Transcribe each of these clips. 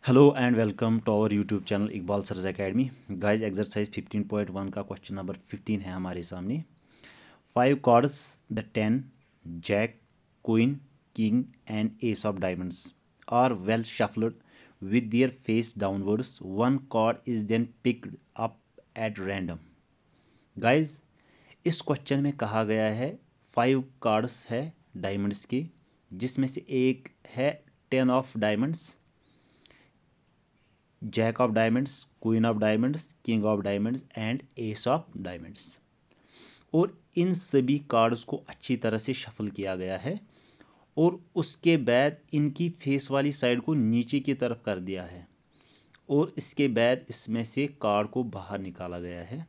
Hello and welcome to our YouTube channel Iqbal Saraj academy. Guys exercise 15.1 का question number 15 है हमारे सामने। 5 cards the 10 jack queen king and ace of diamonds are well shuffled with their face downwards. One card is then picked up at random. Guys इस question में कहा गया है 5 cards है डायमंड्स की, जिसमें से एक है 10 of diamonds, jack of diamonds, queen of diamonds, king of diamonds and ace of diamonds. और इन सभी कार्ड्स को अच्छी तरह से शफल किया गया है और उसके बाद इनकी फेस वाली साइड को नीचे की तरफ कर दिया है और इसके बाद इसमें से कार्ड को बाहर निकाला गया है।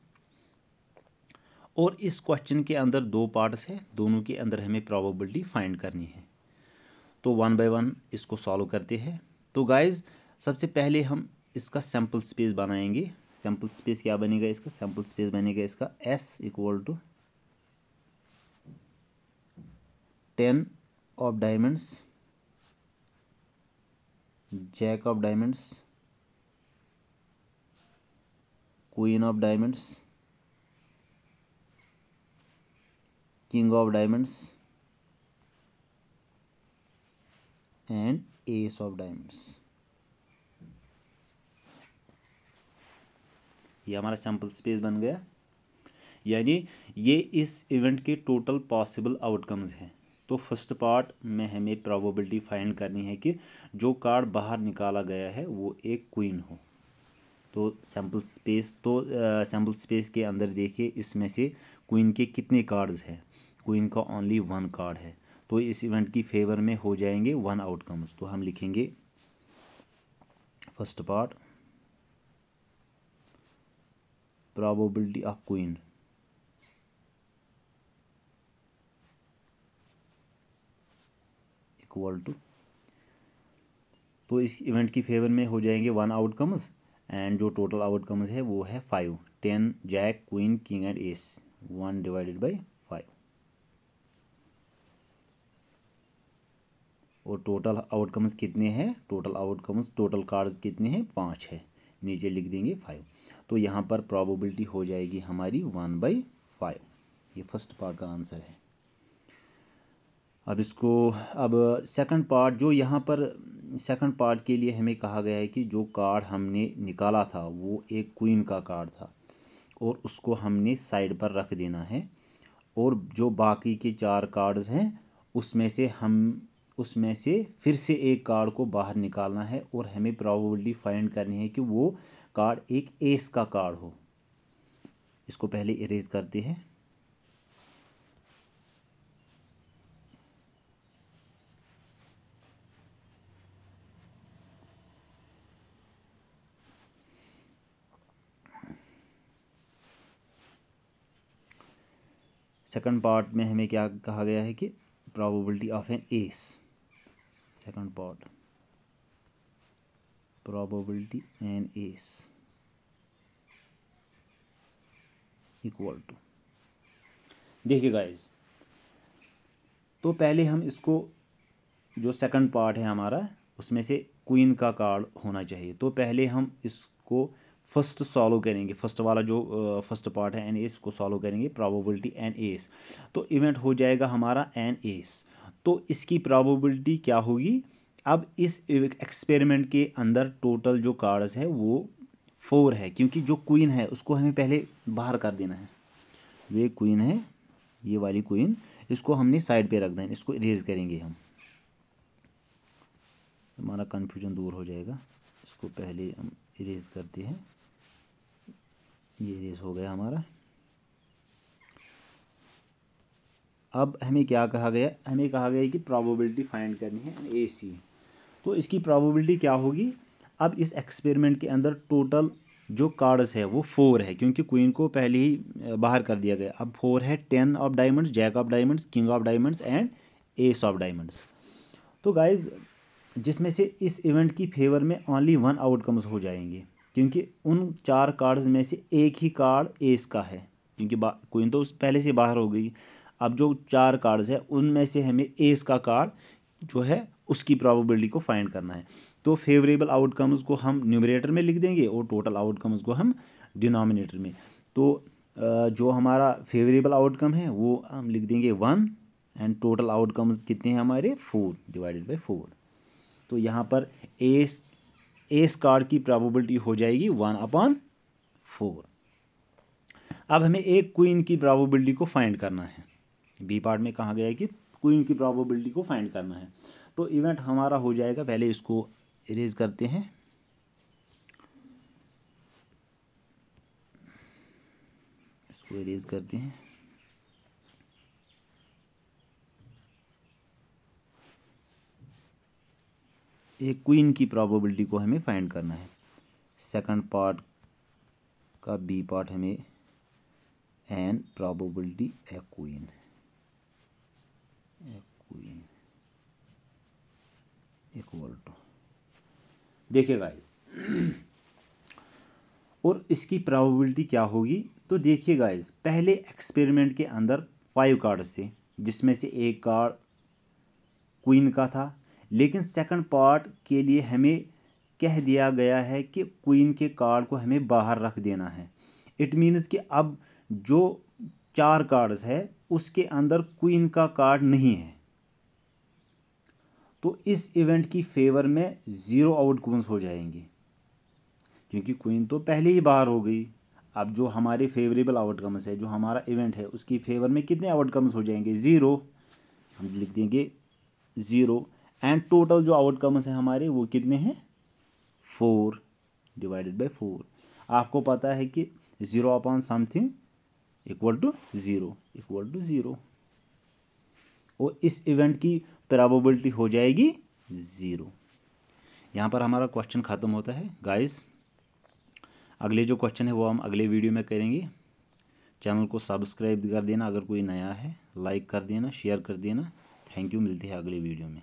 और इस क्वेश्चन के अंदर दो पार्ट्स हैं, दोनों के अंदर हमें प्रोबेबिलिटी फाइंड करनी है। तो वन बाय वन इसको सॉल्व करते हैं। तो गाइज सबसे पहले हम इसका सैम्पल स्पेस बनाएंगे। सैम्पल स्पेस क्या बनेगा इसका? सैम्पल स्पेस बनेगा इसका S equal to 10 of diamonds, jack of diamonds, queen of diamonds, king of diamonds and ace of diamonds. ये हमारा सैम्पल स्पेस बन गया, यानी ये इस इवेंट के टोटल पॉसिबल आउटकम्स हैं। तो फर्स्ट पार्ट में हमें प्रोबेबिलिटी फाइंड करनी है कि जो कार्ड बाहर निकाला गया है वो एक क्वीन हो। तो सैम्पल स्पेस के अंदर देखिए, इसमें से क्वीन के कितने कार्ड्स हैं? क्वीन का ओनली 1 कार्ड है, तो इस इवेंट की फेवर में हो जाएंगे 1 आउटकम्स। तो हम लिखेंगे first part probability of queen equal to, तो इस इवेंट की फेवर में हो जाएंगे 1 आउटकम्स एंड जो टोटल आउटकम्स है वो है 5। 10 jack queen king and ace, 1 divided by 5। और टोटल आउटकम्स कितने हैं? टोटल कार्ड्स कितने हैं? 5 है। नीचे लिख देंगे 5। तो यहाँ पर प्रोबेबिलिटी हो जाएगी हमारी 1/5। ये फर्स्ट पार्ट का आंसर है। अब सेकंड पार्ट, जो यहाँ पर सेकंड पार्ट के लिए हमें कहा गया है कि जो कार्ड हमने निकाला था वो एक क्वीन का कार्ड था और उसको हमने साइड पर रख देना है। और जो बाकी के 4 कार्ड्स हैं उसमें से फिर से एक कार्ड को बाहर निकालना है और हमें प्रोबेबिलिटी फाइंड करनी है कि वो कार्ड एक एस का कार्ड हो। इसको पहले इरेज करते हैं। सेकंड पार्ट में हमें क्या कहा गया है कि probability of an ace, second part probability an ace equal to, देखिए गाइस, तो पहले हम इसको, जो सेकंड पार्ट है हमारा, उसमें से क्वीन का कार्ड होना चाहिए। तो पहले हम इसको फर्स्ट सॉल्व करेंगे। फर्स्ट वाला जो फर्स्ट पार्ट है एन एस को सॉल्व करेंगे, प्रोबेबिलिटी एन एस। तो इवेंट हो जाएगा हमारा एन एस। तो इसकी प्रोबेबिलिटी क्या होगी? अब इस एक्सपेरिमेंट के अंदर टोटल जो कार्ड्स है वो 4 है, क्योंकि जो क्वीन है उसको हमें पहले बाहर कर देना है। ये क्वीन है, ये वाली क्वीन, इसको हमने साइड पे रख देना, इसको इरेज करेंगे हम, हमारा कन्फ्यूजन दूर हो जाएगा। इसको पहले हम इरेज करते हैं। ये इरेज हो गया हमारा। अब हमें क्या कहा गया? हमें कहा गया कि प्रोबेबिलिटी फाइंड करनी है ए सी। तो इसकी प्रोबेबिलिटी क्या होगी? अब इस एक्सपेरिमेंट के अंदर टोटल जो कार्ड्स है वो 4 है, क्योंकि क्वीन को पहले ही बाहर कर दिया गया। अब 4 है, 10 of diamonds, jack of diamonds, king of diamonds and ace of diamonds. तो गाइज, जिसमें से इस इवेंट की फेवर में ओनली 1 आउटकम्स हो जाएंगे, क्योंकि उन 4 कार्ड्स में से एक ही कार्ड एस का है, क्योंकि क्वीन तो पहले से बाहर हो गई। अब जो 4 कार्ड्स है उनमें से हमें एस का कार्ड जो है उसकी प्रोबेबिलिटी को फाइंड करना है। तो फेवरेबल आउटकम्स को हम न्यूमरेटर में लिख देंगे और टोटल आउटकम्स को हम डिनोमिनेटर में। तो जो हमारा फेवरेबल आउटकम है वो हम लिख देंगे 1 एंड टोटल आउटकम्स कितने हैं हमारे 4 डिवाइडेड बाई 4। तो यहाँ पर एस कार्ड की प्रोबेबिलिटी हो जाएगी 1/4। अब हमें एक क्वीन की प्रोबेबिलिटी को फाइंड करना है। बी पार्ट में कहा गया है कि क्वीन की प्रोबेबिलिटी को फाइंड करना है। तो इवेंट हमारा हो जाएगा, पहले इसको इरेज करते हैं। इसको इरेज करते हैं। एक क्वीन की प्रोबेबिलिटी को हमें फाइंड करना है। सेकंड पार्ट का बी पार्ट हमें an probability a queen equal to, देखिए गाइस, और इसकी प्रोबेबिलिटी क्या होगी। तो देखिए गाइस, पहले एक्सपेरिमेंट के अंदर 5 कार्ड्स थे जिसमें से एक कार्ड क्वीन का था, लेकिन सेकंड पार्ट के लिए हमें कह दिया गया है कि क्वीन के कार्ड को हमें बाहर रख देना है। इट मीन्स कि अब जो 4 कार्ड्स है उसके अंदर क्वीन का कार्ड नहीं है। तो इस इवेंट की फेवर में 0 आउटकम्स हो जाएंगे क्योंकि क्वीन तो पहले ही बाहर हो गई। अब जो हमारे फेवरेबल आउटकम्स है, जो हमारा इवेंट है, उसकी फेवर में कितने आउटकम्स हो जाएंगे 0। हम लिख देंगे 0 एंड टोटल जो आउटकम्स हैं हमारे वो कितने हैं 4 डिवाइडेड बाई 4। आपको पता है कि 0 अपॉन समथिंग इक्वल टू 0 और इस इवेंट की प्रोबेबिलिटी हो जाएगी 0। यहाँ पर हमारा क्वेश्चन ख़त्म होता है गाइस। अगले जो क्वेश्चन है वो हम अगले वीडियो में करेंगे। चैनल को सब्सक्राइब कर देना, अगर कोई नया है लाइक कर देना, शेयर कर देना। थैंक यू, मिलते हैं अगले वीडियो में।